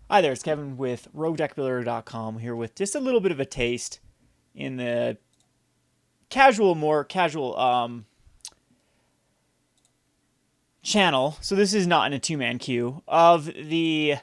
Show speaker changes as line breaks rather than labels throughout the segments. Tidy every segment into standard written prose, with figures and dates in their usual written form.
Hi there, it's Kevin with RogueDeckBuilder.com here with just a little bit of a taste in the more casual channel. So this is not in a two-man queue of the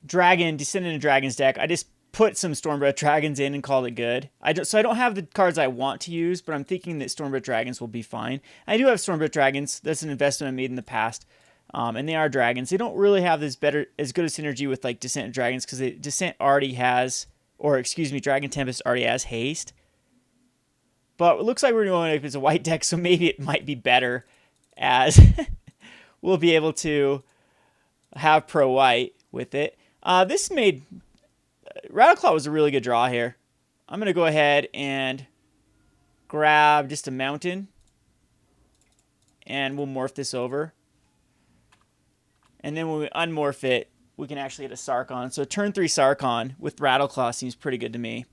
Descendant of Dragons deck. I just put some Stormbred Dragons in and called it good. So I don't have the cards I want to use, but I'm thinking that Stormbred Dragons will be fine. I do have Stormbred Dragons. That's an investment I made in the past. And they are dragons. They don't really have as good a synergy with like Descent of Dragons because Descent already has, or excuse me, Dragon Tempest already has haste. But it looks like we're going as a white deck, so maybe it might be better as we'll be able to have pro white with it. This made Rattleclaw was a really good draw here. I'm going to go ahead and grab just a mountain and we'll morph this over. And then when we unmorph it, we can actually get a Sarkhan. So turn 3 Sarkhan with Rattleclaw seems pretty good to me.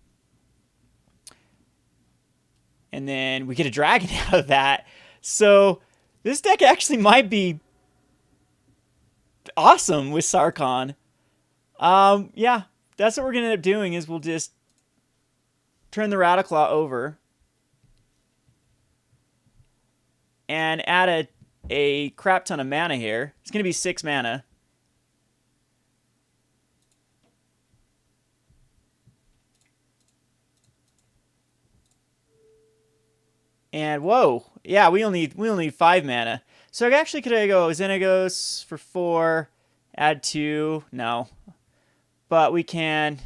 And then we get a dragon out of that. So this deck actually might be awesome with Sarkhan. Yeah, that's what we're going to end up doing is we'll just turn the Rattleclaw over and add a crap ton of mana here. It's going to be 6 mana. And whoa, yeah, we only need 5 mana. So actually, could I go Xenagos for 4, add 2? No, but we can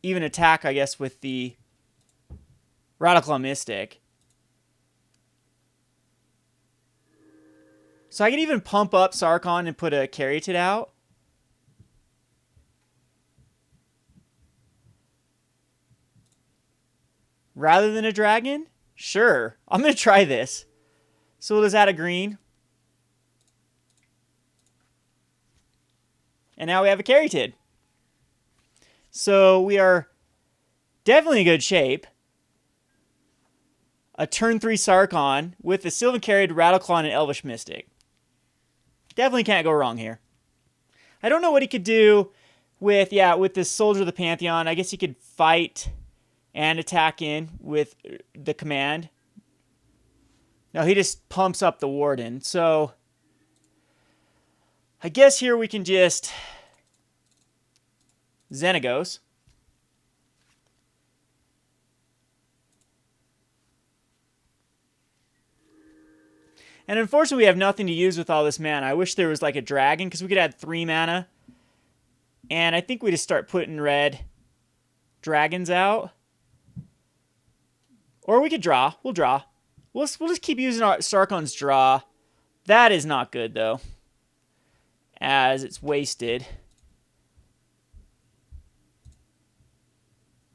even attack, I guess, with the Rattleclaw Mystic. So I can even pump up Sarkhan and put a Caryatid out. Rather than a dragon? Sure. I'm going to try this. So we'll just add a green. And now we have a Caryatid. So we are definitely in good shape. A turn 3 Sarkhan with the Sylvan Caryatid, Rattleclaw, and an Elvish Mystic. Definitely can't go wrong here. I don't know what he could do with this Soldier of the Pantheon. I guess he could fight and attack in with the command. No, he just pumps up the Warden. So I guess here we can just Xenagos. And unfortunately, we have nothing to use with all this mana. I wish there was like a dragon, because we could add 3 mana. And I think we just start putting red dragons out. Or we could draw. We'll draw. We'll just keep using our Sarkhan's draw. That is not good, though, as it's wasted.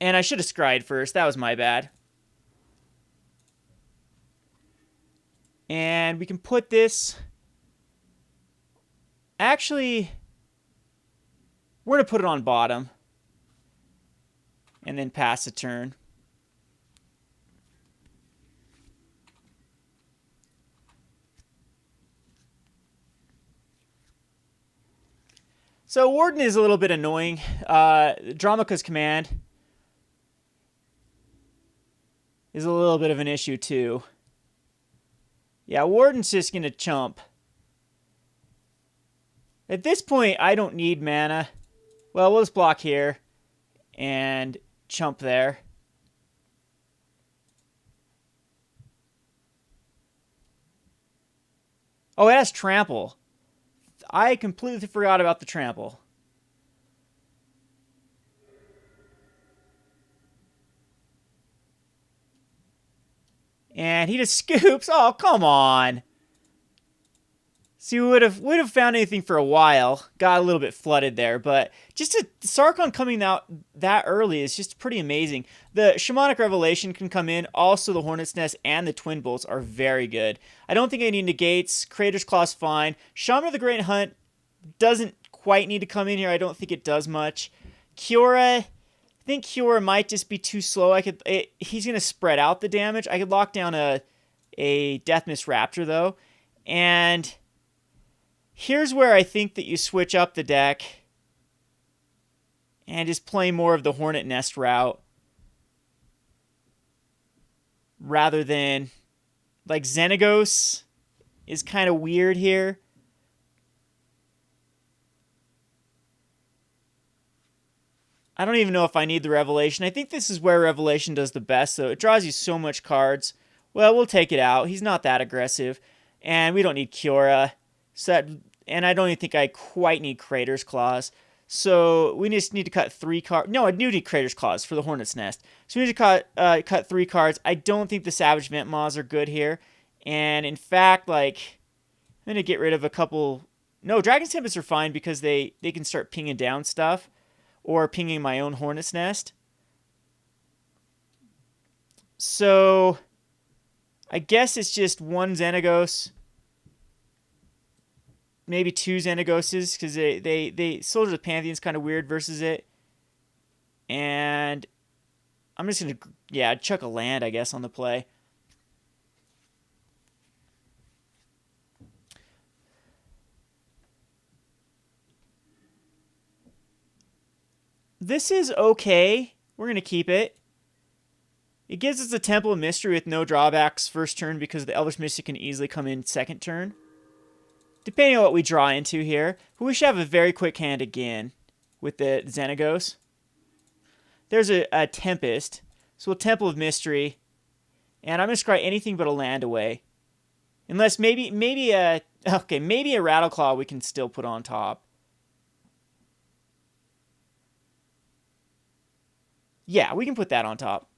And I should have scryed first. That was my bad. And we can put this... Actually, we're going to put it on bottom. And then pass the turn. So Warden is a little bit annoying. Dramaka's command is a little bit of an issue too. Yeah, Warden's just going to chump. At this point, I don't need mana. Well, we'll just block here and chump there. Oh, it has trample. I completely forgot about the trample. And he just scoops. Oh, come on. See, we would have found anything for a while. Got a little bit flooded there, but just Sarkhan coming out that early is just pretty amazing. The Shamanic Revelation can come in. Also, the Hornet's Nest and the Twin Bolts are very good. I don't think I need negates. Crater's Claw's fine. Shaman of the Great Hunt doesn't quite need to come in here. I don't think it does much. Kiora, I think Kiora might just be too slow. He's going to spread out the damage. I could lock down a Death Mist Raptor, though. And Here's where I think that you switch up the deck and just play more of the Hornet Nest route rather than, like, Xenagos is kind of weird here. I don't even know if I need the Revelation. I think this is where Revelation does the best, though. It draws you so much cards. Well, we'll take it out. He's not that aggressive. And we don't need Kiora. And I don't even think I quite need Crater's Claws. So we just need to cut 3 cards. No, I do need Crater's Claws for the Hornet's Nest. So we need to cut 3 cards. I don't think the Savage Vent Maws are good here. And in fact, like, I'm going to get rid of a couple. No, Dragon's Tempests are fine because they can start pinging down stuff. Or pinging my own Hornet's Nest. So I guess it's just 1 Xenagos. Maybe 2 Xenagoses, because they Soldier of the Pantheon's kind of weird versus it. And I'm just going to, chuck a land, I guess, on the play. This is okay. We're going to keep it. It gives us a Temple of Mystery with no drawbacks first turn because the Elvish Mystic can easily come in second turn. Depending on what we draw into here. But we should have a very quick hand again with the Xenagos. There's a Tempest. So we'll Temple of Mystery. And I'm going to scry anything but a land away. Unless maybe a Rattleclaw we can still put on top. Yeah, we can put that on top.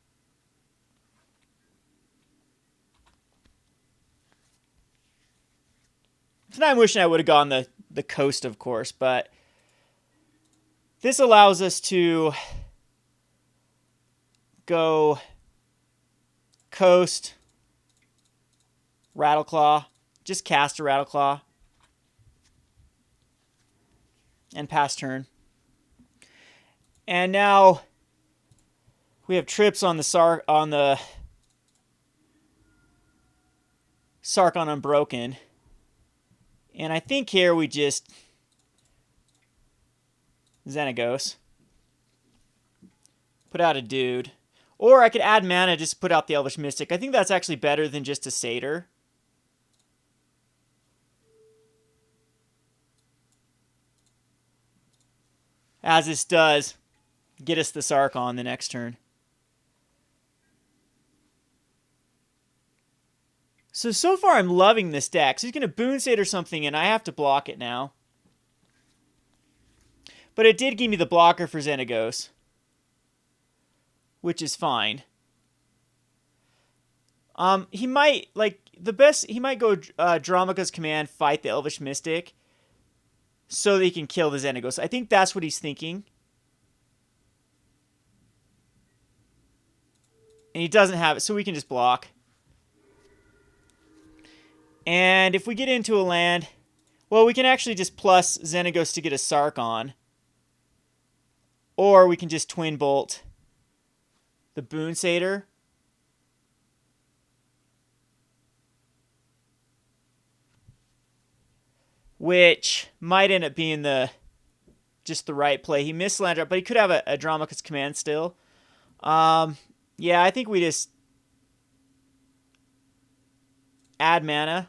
Tonight I'm wishing I would have gone the coast, of course, but this allows us to go coast, Rattleclaw, just cast a Rattleclaw, and pass turn. And now we have trips on the Sarkon Unbroken. And I think here we just Xenagos. Put out a dude. Or I could add mana just to put out the Elvish Mystic. I think that's actually better than just a Satyr. As this does get us the Sarkon the next turn. So far I'm loving this deck. So he's going to Boon Satyr something, and I have to block it now. But it did give me the blocker for Xenagos, which is fine. He might, he might go Dramaka's Command, fight the Elvish Mystic, so that he can kill the Xenagos. I think that's what he's thinking. And he doesn't have it, so we can just block. And if we get into a land, well, we can actually just plus Xenagos to get a Sarkon. Or we can just Twin Bolt the Boon Satyr. Which might end up being just the right play. He missed land drop, but he could have a Dramaka's Command still. Yeah, I think we just add mana.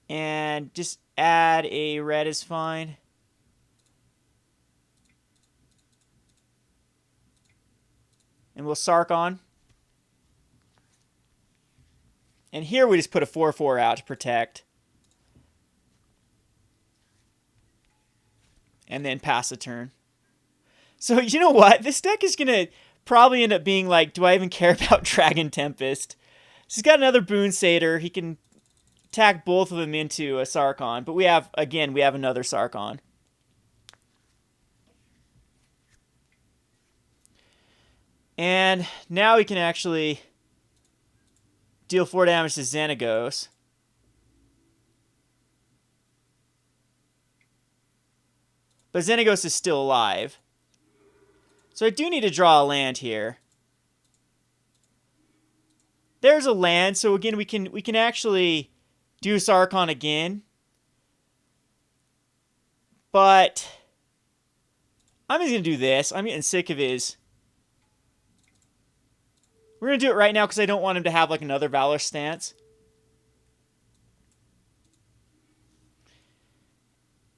And just add a red is fine. And we'll Sarkon. And here we just put a 4/4 out to protect. And then pass the turn. So you know what? This deck is going to probably end up being like, do I even care about Dragon Tempest? So he's got another Boon Satyr. He can attack both of them into a Sarkon. But we have another Sarkon. And now we can actually deal 4 damage to Xenagos. But Xenagos is still alive. So I do need to draw a land here. there's a land. So again, we can actually do Sarkhan again. But I'm just going to do this. I'm getting sick of his. We're going to do it right now because I don't want him to have like another Valor stance.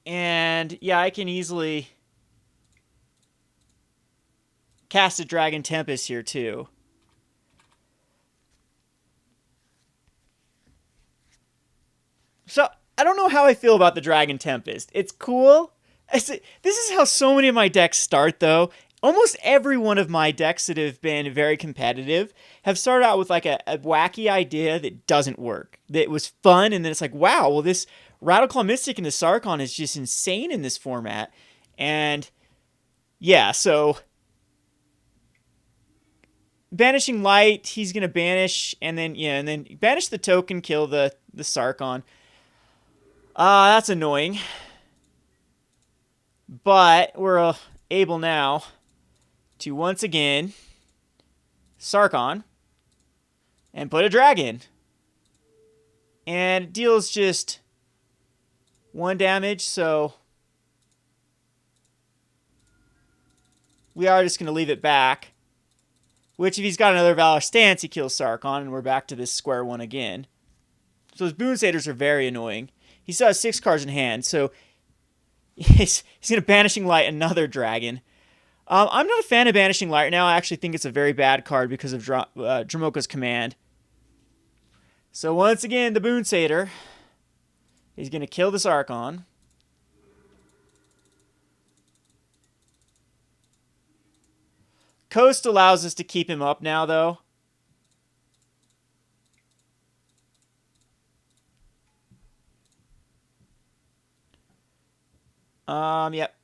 And yeah, I can easily cast a Dragon Tempest here too. So I don't know how I feel about the Dragon Tempest. It's cool. This is how so many of my decks start though. Almost every one of my decks that have been very competitive have started out with like a wacky idea that doesn't work. That was fun, and then it's like, wow, well this Radical Mystic into Sarkhan is just insane in this format. And yeah, so Banishing Light, he's gonna banish, and then banish the token, kill the Sarkhan. That's annoying. But we're able now to once again Sarkhan and put a dragon. And it deals just 1 damage, so we are just going to leave it back. Which, if he's got another Valor stance, he kills Sarkhan, and we're back to this square one again. So his Boon Satyrs are very annoying. He still has 6 cards in hand, so he's going to Banishing Light another dragon. I'm not a fan of Banishing Light right now. I actually think it's a very bad card because of Dromoka's command. So once again, the Boon Satyr. He's going to kill this Sarkhan. Coast allows us to keep him up now, though. Yep.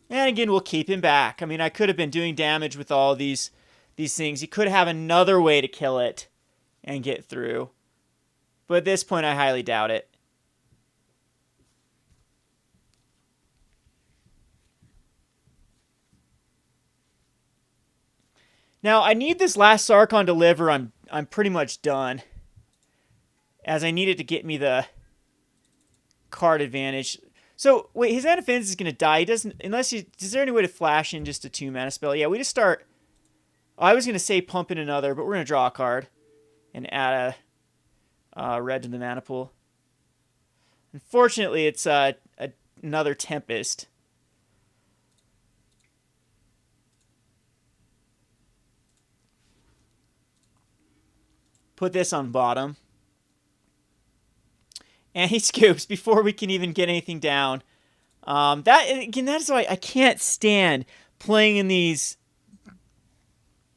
And again, we'll keep him back. I mean, I could have been doing damage with all these things. He could have another way to kill it and get through. But at this point, I highly doubt it. Now, I need this last Sarkhan to live, or I'm pretty much done. As I need it to get me the card advantage. So, wait, his Mana Fence is going to die. He doesn't, unless he, is there any way to flash in just a 2-mana spell? Yeah, we just start, I was going to say pump in another, but we're going to draw a card and add a red to the mana pool. Unfortunately, it's another Tempest. Put this on bottom. And he scoops before we can even get anything down. That's why I can't stand playing in these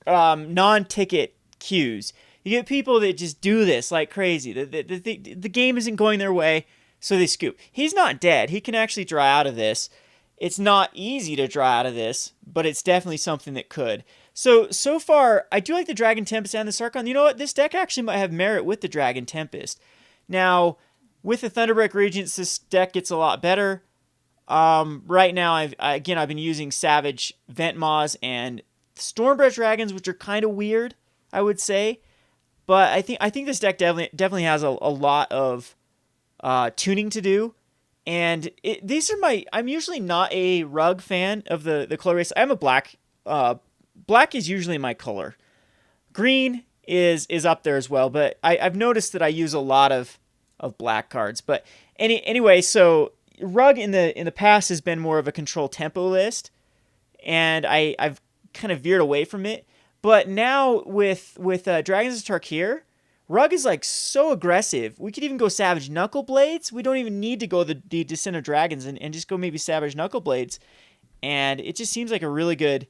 non-ticket queues. You get people that just do this like crazy. The game isn't going their way, so they scoop. He's not dead. He can actually draw out of this. It's not easy to draw out of this, but it's definitely something that could. So far, I do like the Dragon Tempest and the Sarkhan. You know what? This deck actually might have merit with the Dragon Tempest. Now, with the Thunderbreak Regents, this deck gets a lot better. Right now, I've been using Savage Ventmaws and Stormbreath Dragons, which are kind of weird, I would say. But I think this deck definitely has a lot of tuning to do. And I'm usually not a Rug fan of the color race. I'm a black. Black is usually my color. Green is up there as well, but I've noticed that I use a lot of black cards. But anyway, so Rug in the past has been more of a control tempo list, and I've kind of veered away from it. But now with Dragons of Tarkir, Rug is like so aggressive. We could even go Savage Knuckleblades. We don't even need to go the Descent of Dragons and just go maybe Savage Knuckleblades. And it just seems like a really good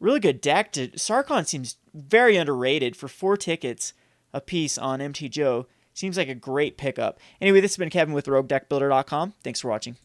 deck. Sarkhan seems very underrated for 4 tickets a piece on MTGO. Seems like a great pickup. Anyway, this has been Kevin with RogueDeckBuilder.com. Thanks for watching.